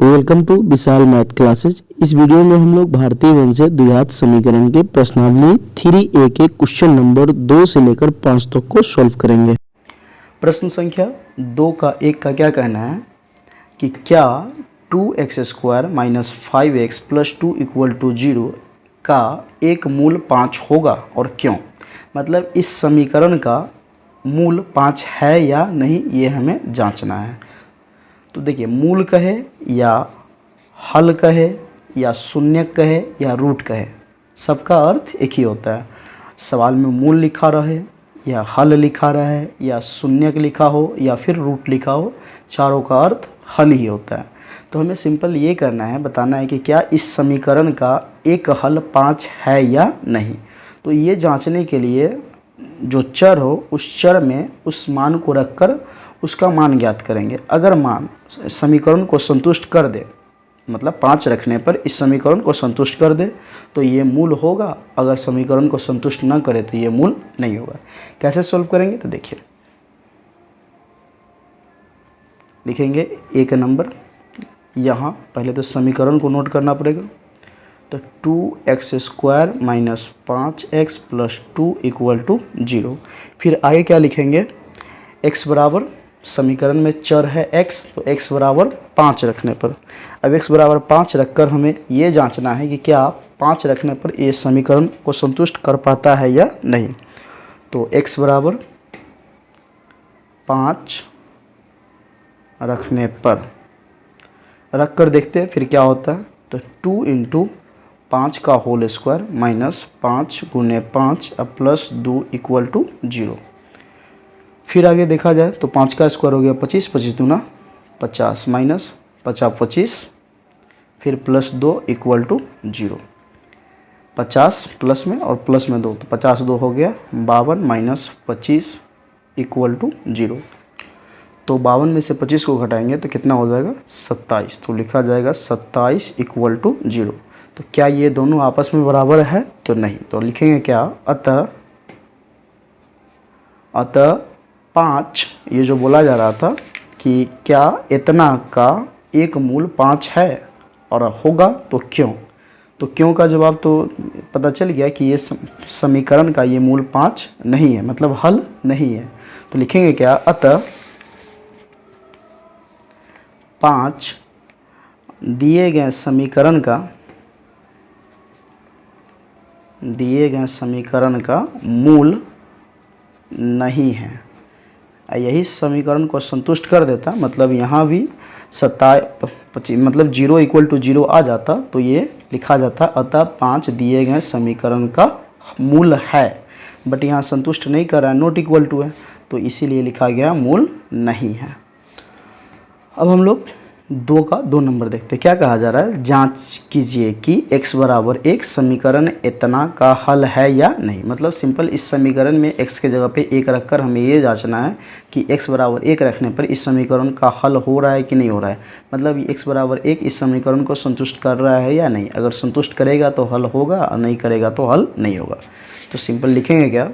Welcome to Vishal math classes. इस video में हम लोग भारतीय वंश से द्विघात समीकरण के प्रश्नावली 3A के क्वेश्चन नंबर 2 से लेकर 5 तक को सॉल्व करेंगे। प्रश्न संख्या 2 का 1 का क्या कहना है कि क्या 2x² minus 5x plus 2 equal to 0 का एक मूल 5 होगा और क्यों। मतलब इस समीकरण का मूल 5 है या नहीं, ये हमें जांचना है। तो देखिए, मूल कहे या हल कहे या शून्य कहे या रूट कहे, सबका अर्थ एक ही होता है। सवाल में मूल लिखा रहे या हल लिखा रहे या शून्य लिखा हो या फिर रूट लिखा हो, चारों का अर्थ हल ही होता है। तो हमें सिंपल ये करना है, बताना है कि क्या इस समीकरण का एक हल 5 है या नहीं। तो ये जांचने के लिए जो चर हो उस चर में उस मान को रखकर उसका मान ज्ञात करेंगे। अगर मान समीकरण को संतुष्ट कर दे, मतलब 5 रखने पर इस समीकरण को संतुष्ट कर दे तो ये मूल होगा। अगर समीकरण को संतुष्ट न करे तो ये मूल नहीं होगा। कैसे सॉल्व करेंगे तो देखिए, लिखेंगे 1 नंबर। यहाँ पहले तो समीकरण को नोट करना पड़ेगा। तो 2x² minus 5x plus 2 equal to 0। फिर आगे क्या लिखेंगे, x बराबर, समीकरण में चर है x, तो x बराबर 5 रखने पर, अब x बराबर 5 रखकर हमें ये जांचना है कि क्या 5 रखने पर ये समीकरण को संतुष्ट कर पाता है या नहीं। तो x बराबर 5 रखने पर रख कर देखते हैं फिर क्या होता है। तो 2 इंटू 5 का होल स्क्वायर माइनस 5 गुने 5 अब प्लस 2 इक्वल टू 0। फिर आगे देखा जाए तो 5 का स्क्वायर हो गया 25, 25 दूना 50 माइनस 50 25, फिर प्लस 2 इक्वल टू 0। 50 प्लस में और प्लस में 2, तो 50 2 हो गया 52 माइनस 25 इक्वल टू 0। तो 52 में से 25 को घटाएंगे तो कितना हो जाएगा 27। तो लिखा जाएगा 27 इक्वल टू 0। तो क्या ये दोनों आपस में बराबर है तो नहीं। तो लिखेंगे क्या, अतः 5, ये जो बोला जा रहा था कि क्या इतना का एक मूल 5 है और होगा तो क्यों। तो क्यों का जवाब तो पता चल गया कि ये समीकरण का ये मूल 5 नहीं है, मतलब हल नहीं है। तो लिखेंगे क्या, अतः 5 दिए गए समीकरण का मूल नहीं है। यही समीकरण को संतुष्ट कर देता, मतलब यहाँ भी 25 मतलब 0 इक्वल टू 0 आ जाता तो ये लिखा जाता अतः 5 दिए गए समीकरण का मूल है। बट यहाँ संतुष्ट नहीं कर रहा है, नॉट इक्वल टू है, तो इसीलिए लिखा गया मूल नहीं है। अब हम लोग 2 का 2 नंबर देखते हैं। क्या कहा जा रहा है, जांच कीजिए कि x बराबर 1 समीकरण इतना का हल है या नहीं। मतलब सिंपल, इस समीकरण में x के जगह पे 1 रखकर हमें ये जांचना है कि x बराबर 1 रखने पर इस समीकरण का हल हो रहा है कि नहीं हो रहा है। मतलब x बराबर 1 इस समीकरण को संतुष्ट कर रहा है या नहीं। अगर संतुष्ट करेगा तो हल होगा और नहीं करेगा तो हल नहीं होगा। तो सिंपल लिखेंगे क्या,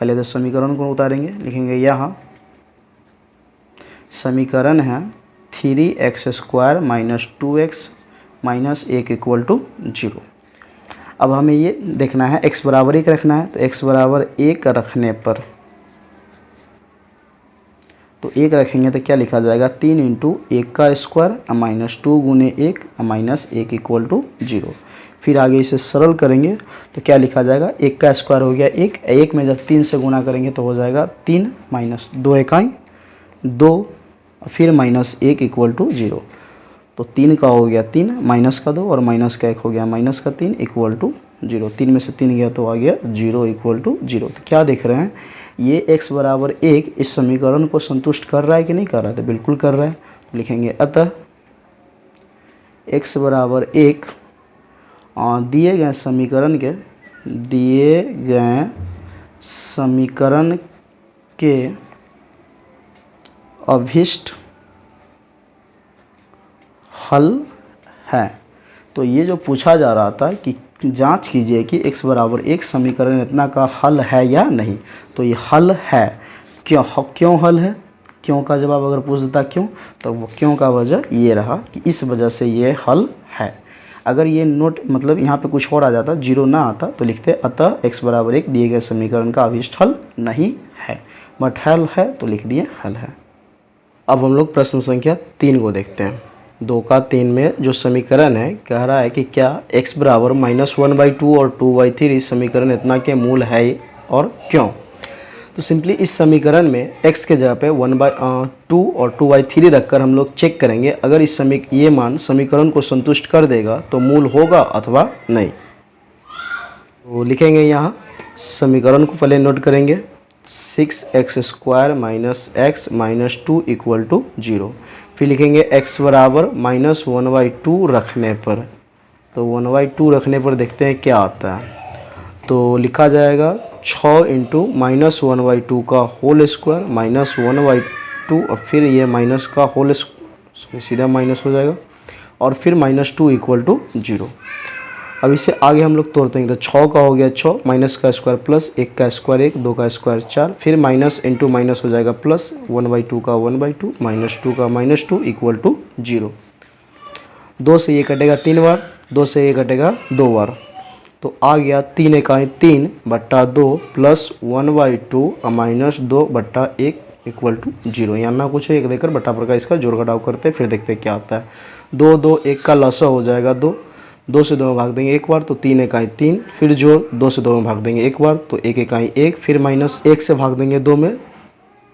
पहले तो समीकरण को उतारेंगे, लिखेंगे यहाँ समीकरण है 3x² minus 2x minus 1 equal to 0। अब हमें ये देखना है x बराबर 1 रखना है। तो x बराबर 1 रखने पर, तो 1 रखेंगे तो क्या लिखा जाएगा, 3 इंटू 1 का स्क्वायर माइनस 2 गुने 1 माइनस 1 इक्वल टू 0। फिर आगे इसे सरल करेंगे तो क्या लिखा जाएगा, 1 का स्क्वायर हो गया 1 में जब 3 से गुना करेंगे तो हो जाएगा 3 माइनस 2 इकाई 2, फिर माइनस 1 इक्वल टू 0। तो 3 का हो गया 3 माइनस का 2 और माइनस का 1 हो गया माइनस का 3 इक्वल टू 0। 3 में से 3 गया तो आ गया 0 इक्वल टू 0। तो क्या देख रहे हैं, ये x बराबर 1 इस समीकरण को संतुष्ट कर रहा है कि नहीं कर रहा है। तो बिल्कुल कर रहा है। तो लिखेंगे अतः x बराबर 1 दिए गए समीकरण के अभिष्ट हल है। तो ये जो पूछा जा रहा था कि जांच कीजिए कि x बराबर 1 समीकरण इतना का हल है या नहीं। तो ये हल है। क्यों हल है, क्यों का जवाब अगर पूछ देता क्यों, तो वो क्यों का वजह ये रहा कि इस वजह से ये हल है। अगर ये नोट मतलब यहाँ पे कुछ और आ जाता, 0 ना आता, तो लिखते अतः x बराबर 1 दिए गए समीकरण का अभिष्ट हल नहीं है, बट हल है तो लिख दिए हल है। अब हम लोग प्रश्न संख्या 3 को देखते हैं। 2 का 3 में जो समीकरण है कह रहा है कि क्या x बराबर -1/2 और 2/3 समीकरण इतना के मूल है और क्यों। तो सिंपली इस समीकरण में x के जगह पे 1/2 और 2/3 रखकर हम लोग चेक करेंगे, अगर इस ये मान समीकरण को संतुष्ट कर देगा तो मूल होगा अथवा नहीं। तो लिखेंगे यहाँ समीकरण को पहले नोट करेंगे, 6x² - x - 2 = 0। फिर लिखेंगे x बराबर -1/2 रखने पर, तो 1/2 रखने पर देखते हैं क्या आता है। तो लिखा जाएगा 6 × -1/2 का होल स्क्वायर -1/2 और फिर ये माइनस का होल सीधा माइनस हो जाएगा और फिर -2 = 0। अब इसे आगे हम लोग तोड़ते हैं, तो 6 का हो गया 6, माइनस का स्क्वायर प्लस 1 का स्क्वायर 1, 2 का स्क्वायर 4, फिर माइनस इंटू माइनस हो जाएगा प्लस 1/2 का 1/2 -2 का -2 = 0। 2 से ये कटेगा 3 बार, 2 से ये कटेगा 2 बार, तो आ गया 3 इकाई 3 बट्टा 2 प्लस 1/2 -2/1 = 0। यहाँ ना कुछ है, एक देकर बटा पर का इसका जोड़ घटाव करते हैं, फिर देखते हैं क्या आता है। 2 2 1 का लसा हो जाएगा 2, 2 से 2 में भाग देंगे एक बार, तो 3 इकाई 3, फिर जोड़ 2 से 2 में भाग देंगे एक बार, तो 1 इकाई 1, फिर -1 से भाग देंगे 2 में,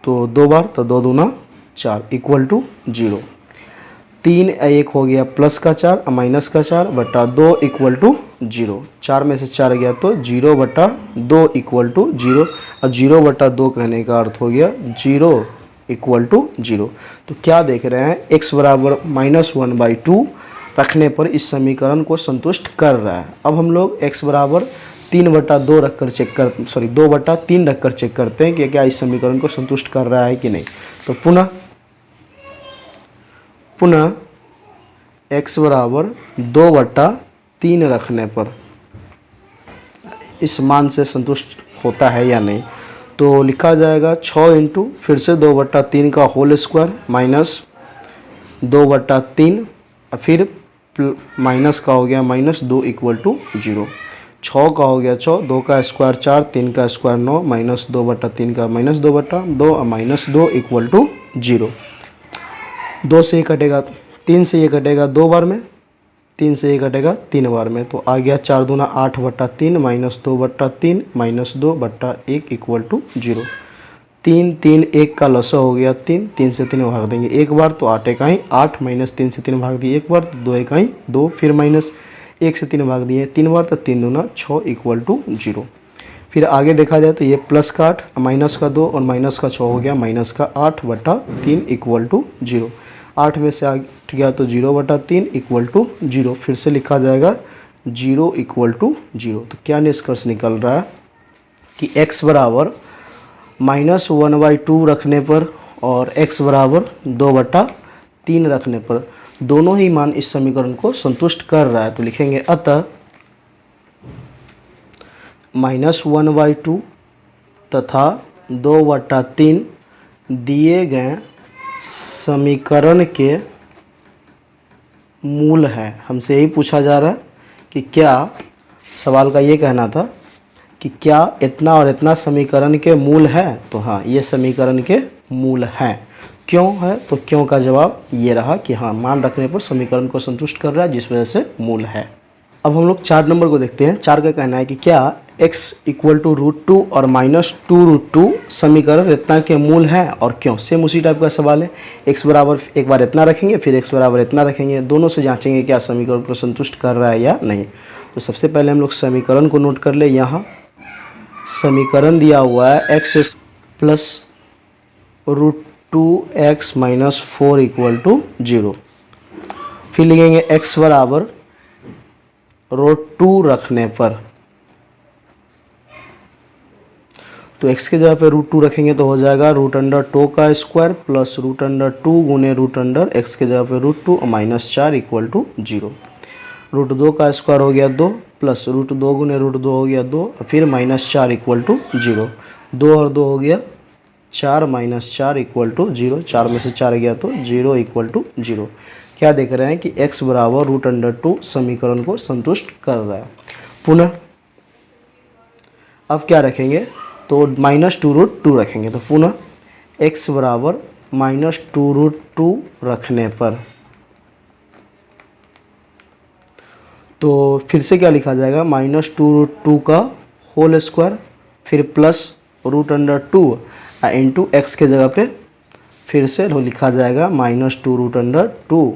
तो 2 बार, तो 2 दूना 4 = 0। 3 1 हो गया प्लस का 4 माइनस का 4 बटा 2 = 0। 4 में से 4 गया तो 0/2 = 0, और 0/2 कहने का अर्थ हो गया 0 = 0। तो क्या देख रहे हैं, x बराबर -1/2 रखने पर इस समीकरण को संतुष्ट कर रहा है। अब हम लोग x बराबर 3/2 रखकर चेक कर 2/3 रखकर चेक करते हैं कि क्या इस समीकरण को संतुष्ट कर रहा है कि नहीं। तो पुनः x बराबर 2/3 रखने पर इस मान से संतुष्ट होता है या नहीं। तो लिखा जाएगा 6 इंटू फिर से 2/3 का होल स्क्वायर माइनस 2/3, फिर माइनस का हो गया -2 = 0। 6 का हो गया 6, 2 का स्क्वायर 4, 3 का स्क्वायर 9, -2/3 का -2/2 और -2 = 0। 2 से ये कटेगा 3 से ये कटेगा 2 बार में, 3 से ये कटेगा 3 बार में, तो आ गया 4 दूना 8/3 -2/3 -2/1 = 0। 3 3 1 का लसा हो गया 3, 3 से 3 भाग देंगे एक बार, तो 8 इकाई 8 माइनस 3 से 3 भाग दिए एक बार, 2 इकाई 2, फिर माइनस 1 से 3 भाग दिए 3 बार, तो 3 दूना 6 = 0। फिर आगे देखा जाए तो ये प्लस का 8 माइनस का 2 और माइनस का 6 हो गया माइनस का 8/3 = 0। 8 में से 8 गया तो 0/3 = 0। फिर से लिखा जाएगा 0 = 0। तो क्या निष्कर्ष निकल रहा है कि x बराबर -1/2 रखने पर और x बराबर 2/3 रखने पर दोनों ही मान इस समीकरण को संतुष्ट कर रहा है। तो लिखेंगे अतः -1/2 तथा 2/3 दिए गए समीकरण के मूल है। हमसे यही पूछा जा रहा है कि क्या, सवाल का ये कहना था कि क्या इतना और इतना समीकरण के मूल है, तो हाँ ये समीकरण के मूल हैं। क्यों है, तो क्यों का जवाब ये रहा कि हाँ मान रखने पर समीकरण को संतुष्ट कर रहा है, जिस वजह से मूल है। अब हम लोग 4 नंबर को देखते हैं। 4 का कहना है कि क्या x = √2 और -2√2 समीकरण इतना के मूल हैं और क्यों। सेम उसी टाइप का सवाल है। x बराबर एक बार इतना रखेंगे, फिर x बराबर इतना रखेंगे, दोनों से जांचेंगे क्या समीकरण को संतुष्ट कर रहा है या नहीं। तो सबसे पहले हम लोग समीकरण को नोट कर ले। यहाँ समीकरण दिया हुआ है x + √2x - 4 = 0। फिर लिखेंगे x बराबर √2 रखने पर, तो x के जगह पे √2 रखेंगे तो हो जाएगा √2 का स्क्वायर प्लस √2 गुने √x के जगह पे √2 और -4 = 0। √2 का स्क्वायर हो गया 2 प्लस √2 गुने √2 हो गया 2, फिर -4 = 0। 2 और 2 हो गया 4 माइनस 4 इक्वल टू 0, 4 में से 4 गया तो 0 इक्वल टू 0। क्या देख रहे हैं कि x बराबर √2 समीकरण को संतुष्ट कर रहा है। पुनः अब क्या रखेंगे, तो -2√2 रखेंगे। तो पुनः x बराबर -2√2 रखने पर तो फिर से क्या लिखा जाएगा, -2√2 का होल स्क्वायर, फिर प्लस √2 इंटू एक्स के जगह पे फिर से लिखा जाएगा -2√2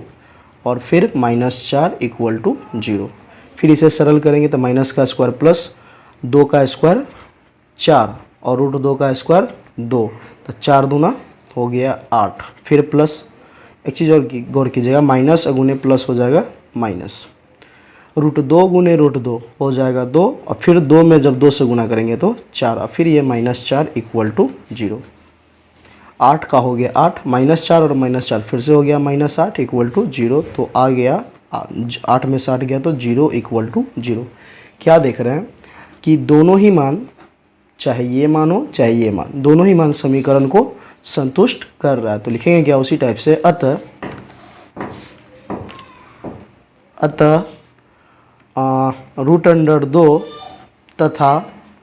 और फिर -4 इक्वल टू 0। फिर इसे सरल करेंगे तो माइनस का स्क्वायर प्लस 2 का स्क्वायर 4 और √2 का स्क्वायर 2, तो 4 दूना हो गया 8। फिर प्लस एक चीज़ और गौर कीजिएगा, माइनस अगुने प्लस हो जाएगा माइनस, √2 गुने √2 हो जाएगा 2 और फिर 2 में जब 2 से गुना करेंगे तो 4 और फिर ये -4 इक्वल टू 0। 8 का हो गया 8, -4 और -4 फिर से हो गया -8 इक्वल टू 0। तो आ गया 8 में से 8 गया तो 0 इक्वल टू 0। क्या देख रहे हैं कि दोनों ही मान, चाहे ये मान हो चाहे ये मान, दोनों ही मान समीकरण को संतुष्ट कर रहा है। तो लिखेंगे क्या उसी टाइप से, अतः √2 तथा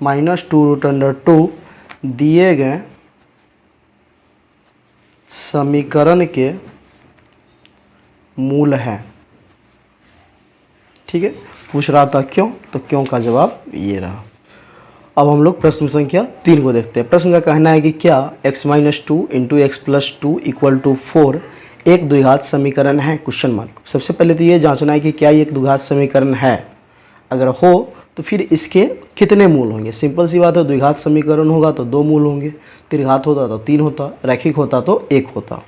-2√2 दिए गए समीकरण के मूल हैं। ठीक है, पूछ रहा था क्यों, तो क्यों का जवाब ये रहा। अब हम लोग प्रश्न संख्या 3 को देखते हैं। प्रश्न का कहना है कि क्या x-2 into x+2 equal to 4 एक द्विघात समीकरण है, क्वेश्चन मार्क। सबसे पहले तो ये जांचना है कि क्या ये एक द्विघात समीकरण है। अगर हो तो फिर इसके कितने मूल होंगे। सिंपल सी बात है, द्विघात समीकरण होगा तो 2 मूल होंगे, त्रिघात होता तो 3 होता, रैखिक होता तो 1 होता।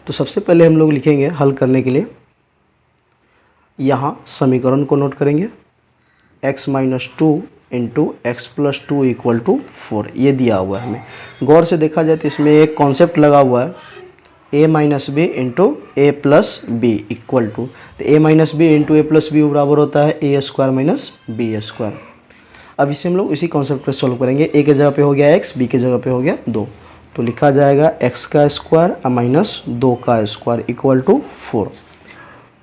तो सबसे पहले हम लोग लिखेंगे हल करने के लिए, यहाँ समीकरण को नोट करेंगे, x-2 into x+2 equal to 4 ये दिया हुआ है हमें। गौर से देखा जाए तो इसमें एक कॉन्सेप्ट लगा हुआ है, a-b into a+b equal to, तो a-b इंटू a+b बराबर होता है a² माइनस b²। अब इसे हम लोग इसी कॉन्सेप्ट पे सॉल्व करेंगे। a के जगह पे हो गया x, b के जगह पे हो गया 2, तो लिखा जाएगा x का स्क्वायर माइनस 2 का स्क्वायर इक्वल टू 4।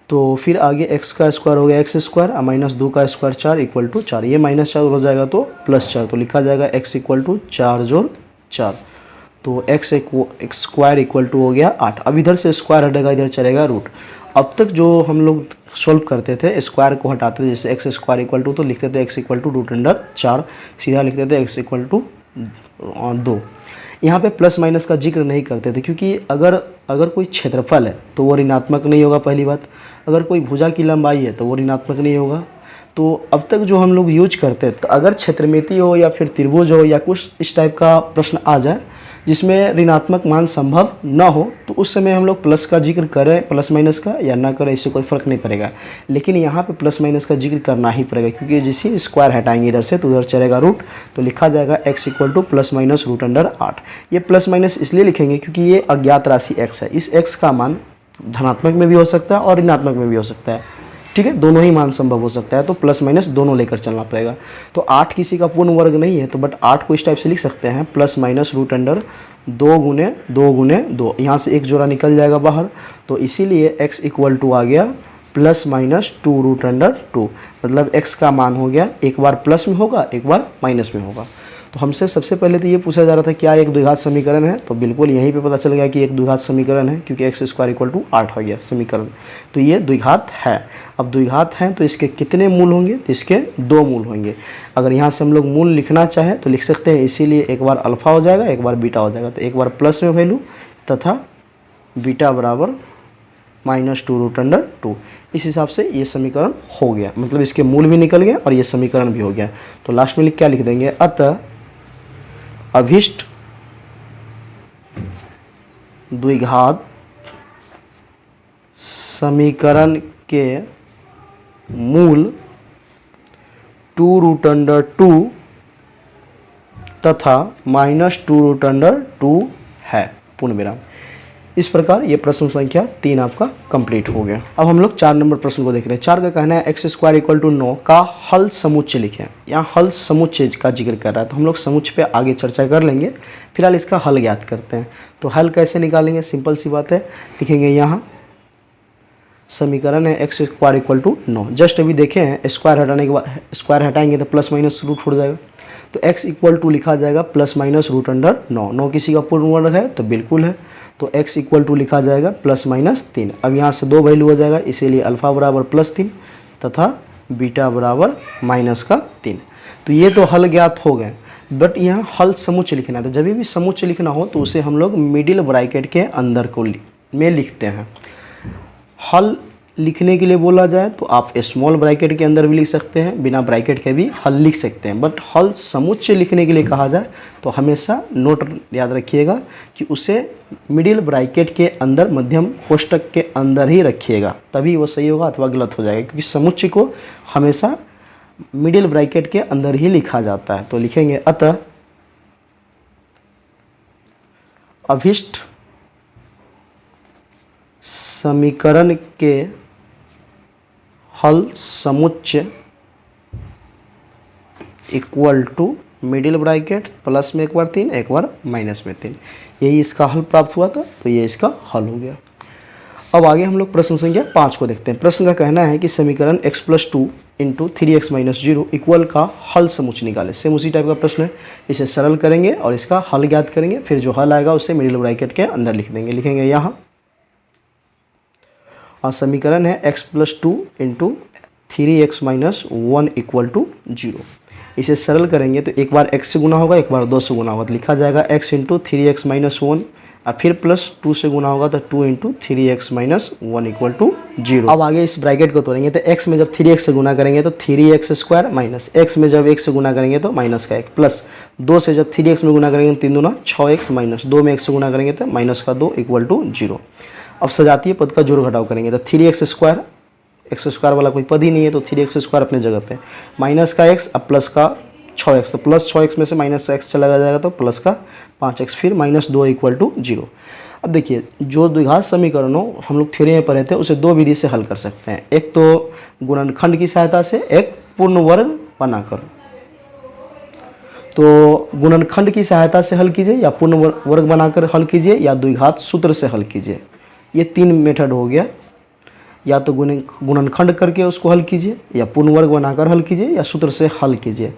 तो फिर आगे x का स्क्वायर हो गया x² माइनस 2 का स्क्वायर 4 इक्वल टू 4, ये -4 हो जाएगा तो +4, तो लिखा जाएगा x इक्वल टू 4 जोड़ 4, तो x स्क्वायर इक्वल टू हो गया 8। अब इधर से स्क्वायर हटेगा, इधर चलेगा रूट। अब तक जो हम लोग सॉल्व करते थे स्क्वायर को हटाते थे, जैसे x² इक्वल टू तो लिखते थे x इक्वल टू √4, सीधा लिखते थे x इक्वल टू 2। यहाँ पे प्लस माइनस का जिक्र नहीं करते थे, क्योंकि अगर कोई क्षेत्रफल है तो वो ऋणात्मक नहीं होगा, पहली बात। अगर कोई भुजा की लंबाई है तो वो ऋणात्मक नहीं होगा। तो अब तक जो हम लोग यूज करते हैं, तो अगर क्षेत्रमिति हो या फिर त्रिभुज हो या कुछ इस टाइप का प्रश्न आ जाए जिसमें ऋणात्मक मान संभव ना हो, तो उस समय हम लोग प्लस का जिक्र करें प्लस माइनस का या ना करें, इससे कोई फ़र्क नहीं पड़ेगा। लेकिन यहाँ पे प्लस माइनस का जिक्र करना ही पड़ेगा, क्योंकि जिसे स्क्वायर हटाएंगे इधर से तो उधर चलेगा रूट, तो लिखा जाएगा x equal two plus minus √8। ये प्लस माइनस इसलिए लिखेंगे क्योंकि ये अज्ञात राशि x है। इस x का मान धनात्मक में भी हो सकता है और ऋणात्मक में भी हो सकता है। ठीक है, दोनों ही मान संभव हो सकता है, तो प्लस माइनस दोनों लेकर चलना पड़ेगा। तो 8 किसी का पूर्ण वर्ग नहीं है, तो बट 8 को इस टाइप से लिख सकते हैं, प्लस माइनस √2 गुने 2 गुने 2, यहाँ से एक जोड़ा निकल जाएगा बाहर, तो इसीलिए x इक्वल टू आ गया प्लस माइनस 2√2। मतलब x का मान हो गया, एक बार प्लस में होगा एक बार माइनस में होगा। तो हमसे सबसे पहले तो ये पूछा जा रहा था क्या एक द्विघात समीकरण है, तो बिल्कुल यहीं पे पता चल गया कि एक द्विघात समीकरण है, क्योंकि x² इक्वल टू 8 हो गया समीकरण, तो ये द्विघात है। अब द्विघात है तो इसके कितने मूल होंगे, तो इसके 2 मूल होंगे। अगर यहाँ से हम लोग मूल लिखना चाहें तो लिख सकते हैं, इसीलिए एक बार अल्फ़ा हो जाएगा एक बार बीटा हो जाएगा, तो एक बार प्लस में वैल्यू तथा बीटा बराबर -2√2। इस हिसाब से ये समीकरण हो गया, मतलब इसके मूल भी निकल गए और ये समीकरण भी हो गया। तो लास्ट में क्या लिख देंगे, अतः अभिष्ट द्विघात समीकरण के मूल 2√2 तथा -2√2 है, पूर्ण विराम। इस प्रकार ये प्रश्न संख्या 3 आपका कंप्लीट हो गया। अब हम लोग 4 नंबर प्रश्न को देख रहे हैं। 4 का कहना है x स्क्वायर इक्वल टू 9 का हल समुच्चय लिखें। यहाँ हल समुच्चय का जिक्र कर रहा है, तो हम लोग समुच्चय पे आगे चर्चा कर लेंगे। फिलहाल इसका हल ज्ञात करते हैं। तो हल कैसे निकालेंगे, सिंपल सी बात है, लिखेंगे यहाँ समीकरण है x square equal to 9। Just अभी देखे हैं स्क्वायर हटाने के बाद, स्क्वायर हटाएंगे तो प्लस माइनस रूट हो जाएगा, तो x इक्वल टू लिखा जाएगा प्लस माइनस रूट अंडर 9। 9 किसी का पूर्ण वर्ग है तो बिल्कुल है, तो x इक्वल टू लिखा जाएगा प्लस माइनस 3। अब यहाँ से 2 वैल्यू हो जाएगा, इसीलिए अल्फा बराबर प्लस 3 तथा बीटा बराबर माइनस का 3। तो ये तो हल ज्ञात हो गए, बट यहाँ हल समुच्चय लिखना है। तो जब भी समुच्चय लिखना हो तो उसे हम लोग मिडिल ब्रैकेट के अंदर को में लिखते हैं। हल लिखने के लिए बोला जाए तो आप स्मॉल ब्रैकेट के अंदर भी लिख सकते हैं, बिना ब्रैकेट के भी हल लिख सकते हैं। बट हल समुच्चय लिखने के लिए कहा जाए तो हमेशा नोट याद रखिएगा कि उसे मिडिल ब्रैकेट के अंदर, मध्यम कोष्टक के अंदर ही रखिएगा, तभी वो सही होगा अथवा गलत हो जाएगा, क्योंकि समुच्चय को हमेशा मिडिल ब्रैकेट के अंदर ही लिखा जाता है। तो लिखेंगे अतः अभिष्ट समीकरण के हल समुच्चय equal to middle bracket plus में एक बार 3, एक बार माइनस में 3, यही इसका हल प्राप्त हुआ था। तो ये इसका हल हो गया। अब आगे हम लोग प्रश्न संख्या 5 को देखते हैं। प्रश्न का कहना है कि समीकरण x plus 2 into 3x minus 0 equal का हल समुच्चय निकालें। सेम उसी टाइप का प्रश्न है, इसे सरल करेंगे और इसका हल ज्ञात करेंगे, फिर जो हल आएगा उसे मिडिल ब्रैकेट के अंदर लिख देंगे। लिखेंगे यहाँ और समीकरण है x plus 2 into 3x minus 1 equal to 0। इसे सरल करेंगे तो एक बार x से गुना होगा, एक बार 2 से गुना होगा, तो लिखा जाएगा x इंटू 3x माइनस 1, और फिर प्लस 2 से गुना होगा तो 2 into 3x minus 1 equal to 0। अब आगे इस ब्रैकेट को तोड़ेंगे तो x में जब 3x से गुना करेंगे तो 3x स्क्वायर माइनस x में जब 1 से गुना करेंगे तो माइनस का 1 प्लस 2 से जब 3x में गुना करेंगे तो 3 दूना 6x माइनस 2 में 1 से गुना करेंगे तो माइनस का 2 इक्वल टू 0। अब सजातीय पद का जोड़ घटाव करेंगे तो 3x स्क्वायर, एक्स स्क्वायर वाला कोई पद ही नहीं है, तो 3x स्क्वायर अपने जगह पे, माइनस का x, अब प्लस का 6x, तो प्लस 6x में से माइनस x चला जाएगा तो प्लस का 5x, फिर माइनस 2 इक्वल टू 0। अब देखिए जो द्विघात समीकरणों हम लोग थ्योरी में पढ़े थे उसे 2 विधि से हल कर सकते हैं। एक तो गुणनखंड की सहायता से, एक पूर्ण वर्ग बनाकर। तो गुणनखंड की सहायता से हल कीजिए, या पूर्ण वर्ग बनाकर हल कीजिए, या द्विघात सूत्र से हल कीजिए। ये 3 मेथड हो गया, या तो गुणनखंड करके उसको हल कीजिए, या पूर्ण वर्ग बनाकर हल कीजिए, या सूत्र से हल कीजिए।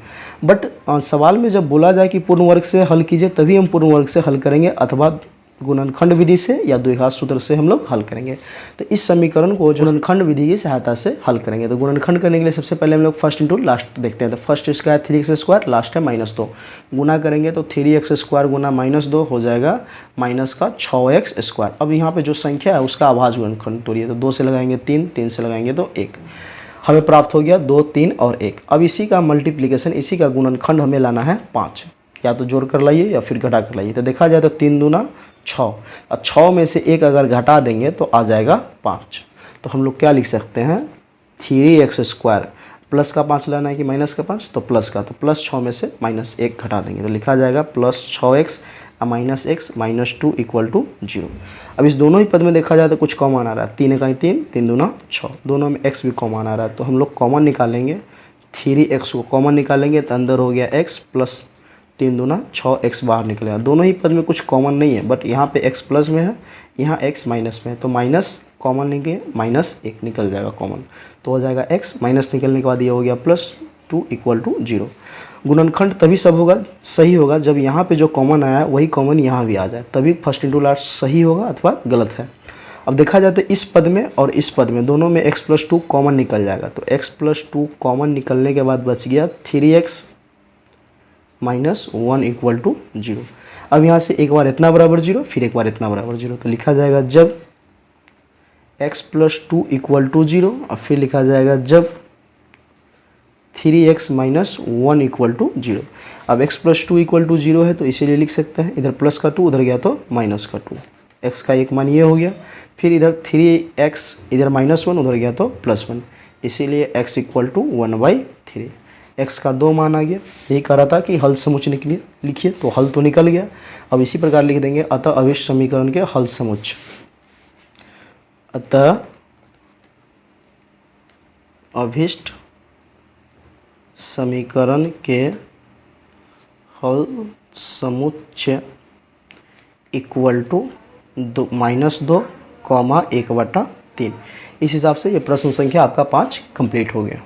बट सवाल में जब बोला जाए कि पूर्ण वर्ग से हल कीजिए तभी हम पूर्ण वर्ग से हल करेंगे, अथवा गुणनखंड विधि से या द्विघात सूत्र से हम लोग हल करेंगे। तो इस समीकरण को गुणनखंड विधि की सहायता से हल करेंगे। तो गुणनखंड करने के लिए सबसे पहले हम लोग फर्स्ट इंटू लास्ट देखते हैं। तो फर्स्ट इसका है 3x स्क्वायर, लास्ट है माइनस 2, गुना करेंगे तो 3x स्क्वायर गुना माइनस 2 हो जाएगा माइनस का 6x स्क्वायर। अब यहाँ पे जो संख्या है उसका आभाज्य गुणनखंड तोड़िए, तो 2 से लगाएंगे 3, 3 से लगाएंगे तो 1, हमें प्राप्त हो गया 2, 3 और 1। अब इसी का मल्टीप्लीकेशन, इसी का गुणनखंड हमें लाना है 5, या तो जोड़ कर लाइए या फिर घटा कर लाइए। तो देखा जाए तो 3 दूना 6, और 6 में से 1 अगर घटा देंगे तो आ जाएगा 5। तो हम लोग क्या लिख सकते हैं, 3x स्क्वायर, प्लस का 5 लाना है कि माइनस का 5, तो प्लस का, तो प्लस 6 में से माइनस 1 घटा देंगे तो लिखा जाएगा plus 6x minus x minus 2 equal to 0। अब इस दोनों ही पद में देखा जाए तो कुछ कॉमन आ रहा है, 3 का 3, 3 दूना 6, दोनों में x भी कॉमन आ रहा है, तो हम लोग कॉमन निकालेंगे। 3x को कॉमन निकालेंगे तो अंदर हो गया x प्लस 3 दूना 6x बाहर निकलेगा। दोनों ही पद में कुछ कॉमन नहीं है, बट यहाँ पे x प्लस में है, यहाँ x माइनस में है, तो माइनस कॉमन लेंगे, माइनस 1 निकल जाएगा कॉमन, तो हो जाएगा x, माइनस निकलने के बाद ये हो गया प्लस 2 इक्वल टू 0। गुणनखंड तभी सब होगा सही होगा जब यहाँ पे जो कॉमन आया है वही कॉमन यहाँ भी आ जाए, तभी फर्स्ट इंटू लास्ट सही होगा अथवा गलत है। अब देखा जाए तो इस पद में और इस पद में दोनों में x प्लस 2 कॉमन निकल जाएगा, तो x प्लस 2 कॉमन निकलने के बाद बच गया 3x माइनस 1 इक्वल टू 0। अब यहाँ से एक बार इतना बराबर 0, फिर एक बार इतना बराबर 0, तो लिखा जाएगा जब x प्लस 2 इक्वल टू 0, और फिर लिखा जाएगा जब 3x माइनस 1 इक्वल टू 0। अब x प्लस 2 इक्वल टू 0 है तो इसीलिए लिख सकते हैं, इधर प्लस का 2 उधर गया तो माइनस का 2, x का एक मान ये हो गया, फिर इधर 3x इधर माइनस 1 उधर गया तो प्लस 1, इसीलिए x इक्वल टू 1/3। x का 2 मान आ गया। यही कह रहा था कि हल समुच्चय निकलिए, लिखिए, तो हल तो निकल गया। अब इसी प्रकार लिख देंगे अतः अभिष्ट समीकरण के हल समुच्चय। अतः अभिष्ट समीकरण के हल समुच्चय इक्वल टू -2, 1/3। इस हिसाब से ये प्रश्न संख्या आपका 5 कंप्लीट हो गया।